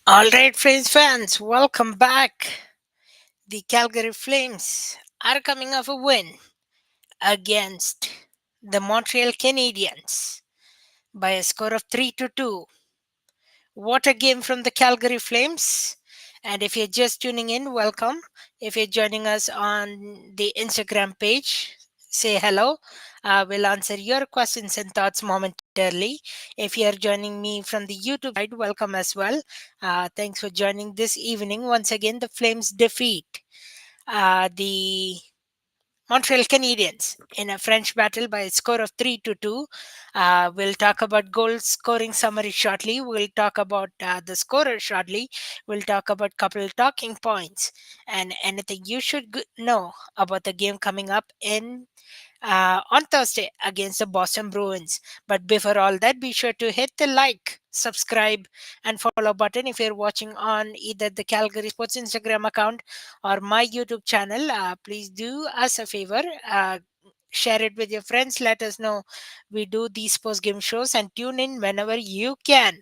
All right, Flames fans, welcome back. The Calgary Flames are coming off a win against the Montreal Canadiens by a score of 3-2. What a game from the Calgary Flames. And if you're just tuning in, welcome. If you're joining us on the Instagram page, say hello. We'll answer your questions and thoughts momentarily. If you're joining me from the YouTube side, welcome as well. Thanks for joining this evening. Once again, the Flames defeat the Montreal Canadiens in a French battle by a score of 3-2. We'll talk about goal scoring summary shortly. We'll talk about the scorer shortly. We'll talk about couple talking points and anything you should know about the game coming up in on Thursday against the Boston Bruins. But before all that, be sure to hit the like, subscribe, and follow button if you're watching on either the Calgary Sports Instagram account or my YouTube channel. Please do us a favor. Share it with your friends. Let us know we do these post game shows and tune in whenever you can.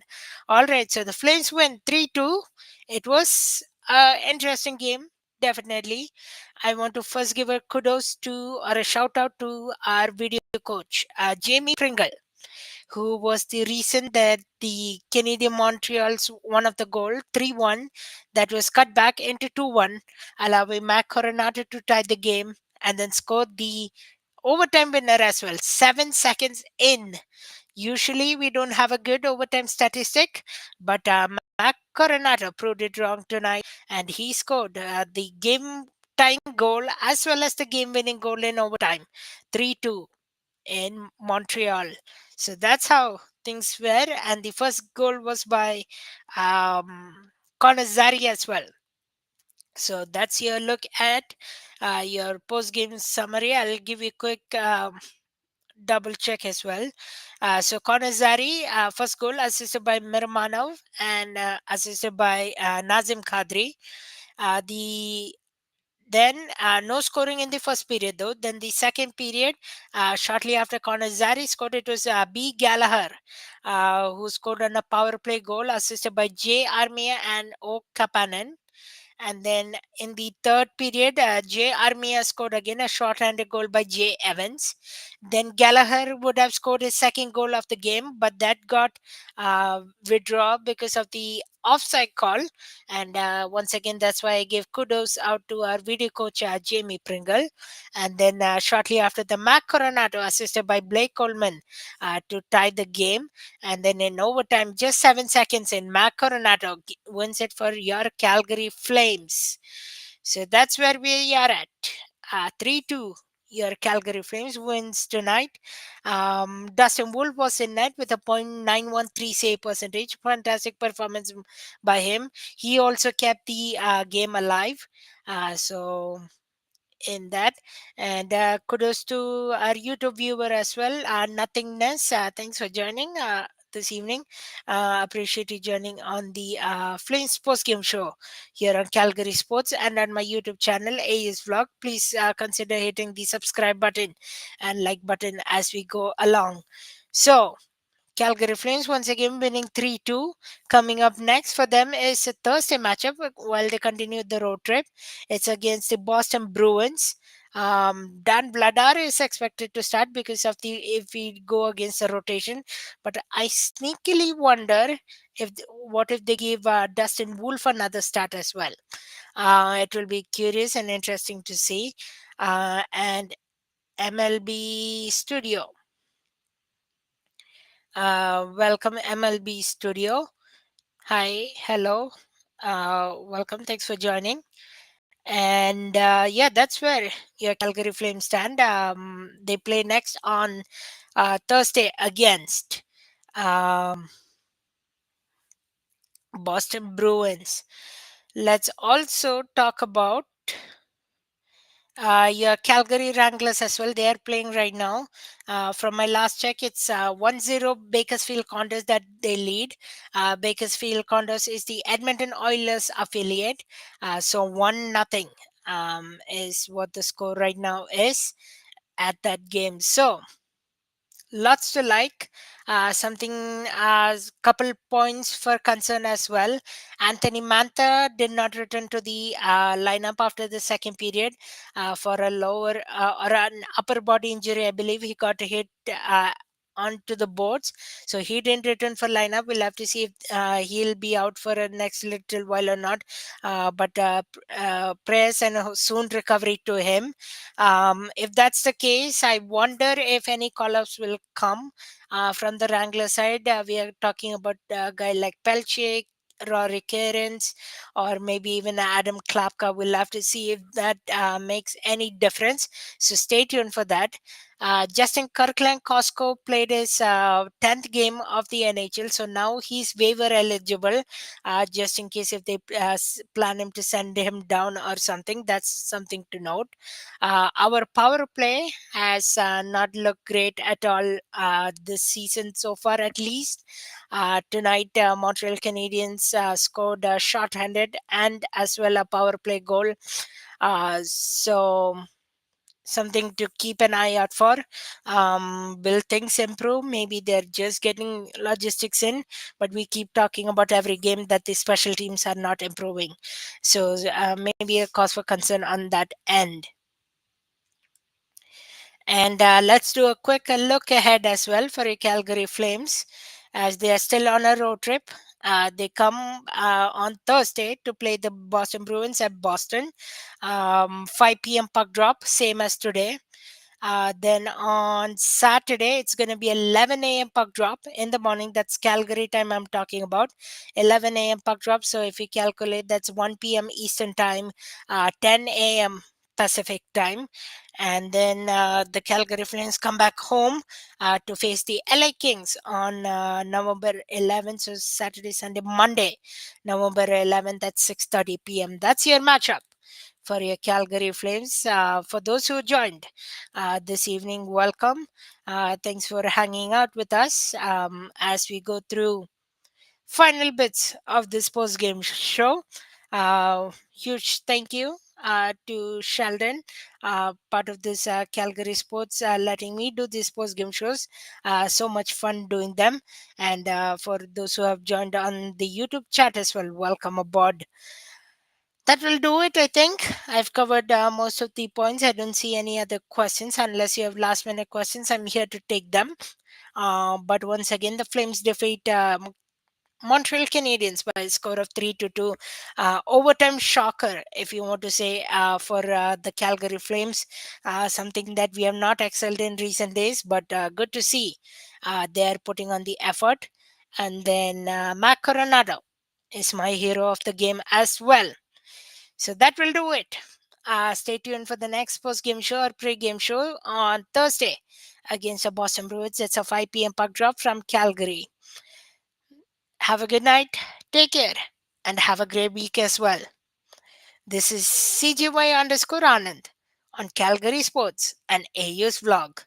All right, so the Flames win 3-2. It was an interesting game, definitely. I want to first give a kudos to or a shout out to our video coach, Jamie Pringle, who was the reason that the Canadian Montreal's one of the goal 3-1 that was cut back into 2-1, allowing Mac Coronato to tie the game and then scored the overtime winner as well, 7 seconds in. Usually, we don't have a good overtime statistic, but Mac Coronato proved it wrong tonight, and he scored the game tying goal as well as the game winning goal in overtime, 3-2 in Montreal. So that's how things were, and the first goal was by Connor Zari as well. So that's your look at your post game summary. I'll give you a quick double check as well. So Konazari, first goal assisted by Mirmanov and assisted by Nazim Kadri. The then no scoring in the first period though. Then the second period, shortly after Konazari scored, it was B Gallagher who scored on a power play goal assisted by J Armia and O Kapanen. And then in the third period, Jay Armia scored again a short-handed goal by Jay Evans. Then Gallagher would have scored his second goal of the game, but that got withdrawn because of the offside call. And once again, that's why I give kudos out to our video coach, Jamie Pringle. And then shortly after, the Mac Coronato assisted by Blake Coleman to tie the game. And then in overtime, just 7 seconds in, Mac Coronato wins it for your Calgary Flames. So that's where we are at. 3-2. Your Calgary Flames wins tonight. Dustin Wolf was in net with a .913 save percentage. Fantastic performance by him. He also kept the game alive. So in that, and kudos to our YouTube viewer as well, Nothingness. Thanks for joining this evening. Appreciate you joining on the Flames Sports Game Show here on Calgary Sports and on my YouTube channel AS Vlog. Please consider hitting the subscribe button and like button as we go along. So Calgary Flames once again winning 3-2. Coming up next for them is a Thursday matchup while they continue the road trip. It's against the Boston Bruins. Dan Vladar is expected to start because of the if we go against the rotation, but I sneakily wonder what if they give Dustin Wolf another start as well. It will be curious and interesting to see. And MLB Studio, welcome MLB Studio. Hi, hello, welcome. Thanks for joining. And yeah, that's where your Calgary Flames stand. They play next on Thursday against um, Boston Bruins. Let's also talk about your Calgary Wranglers as well. They are playing right now. From my last check, it's 1-0 Bakersfield Condors that they lead. Bakersfield Condors is the Edmonton Oilers affiliate. So 1-0 is what the score right now is at that game. So lots to like. Something as couple points for concern as well. Anthony Mantha did not return to the lineup after the second period for a lower or an upper body injury. I believe he got hit onto the boards, so he didn't return for lineup. We'll have to see if he'll be out for a next little while or not. But prayers and a soon recovery to him. If that's the case, I wonder if any call-ups will come from the Wrangler side. We are talking about a guy like Pelchik, Rory Cairns, or maybe even Adam Klapka. We'll have to see if that makes any difference. So stay tuned for that. Justin Kirkland Costco played his 10th game of the NHL, so now he's waiver eligible. Just in case if they plan him to send him down or something, that's something to note. Our power play has not looked great at all this season so far, at least. Tonight, Montreal Canadiens scored a short-handed and as well a power play goal. So something to keep an eye out for. Will things improve? Maybe they're just getting logistics in, but we keep talking about every game that the special teams are not improving. So maybe a cause for concern on that end. And let's do a quick look ahead as well for your Calgary Flames as they are still on a road trip. They come on Thursday to play the Boston Bruins at Boston. 5 p.m. puck drop, same as today. Then on Saturday, it's going to be 11 a.m. puck drop in the morning. That's Calgary time I'm talking about. 11 a.m. puck drop. So if you calculate, that's 1 p.m. Eastern time, 10 a.m. Pacific time. And then the Calgary Flames come back home to face the LA Kings on November 11th. So Saturday, Sunday, Monday, November 11th at 6:30 p.m. That's your matchup for your Calgary Flames. For those who joined this evening, welcome. Thanks for hanging out with us as we go through final bits of this post game show. Huge thank you to Sheldon, part of this Calgary Sports, letting me do these post game shows. So much fun doing them. And for those who have joined on the YouTube chat as well, welcome aboard. That will do it, I think. I've covered most of the points. I don't see any other questions unless you have last minute questions. I'm here to take them. But once again, the Flames defeat Montreal Canadiens by a score of 3-2. Overtime shocker, if you want to say, for the Calgary Flames. Something that we have not excelled in recent days, but good to see. They are putting on the effort. And then Mac Coronado is my hero of the game as well. So that will do it. Stay tuned for the next post game show or pre game show on Thursday against the Boston Bruins. It's a 5 p.m. puck drop from Calgary. Have a good night, take care, and have a great week as well. This is CGY underscore Anand on Calgary Sports and AU's vlog.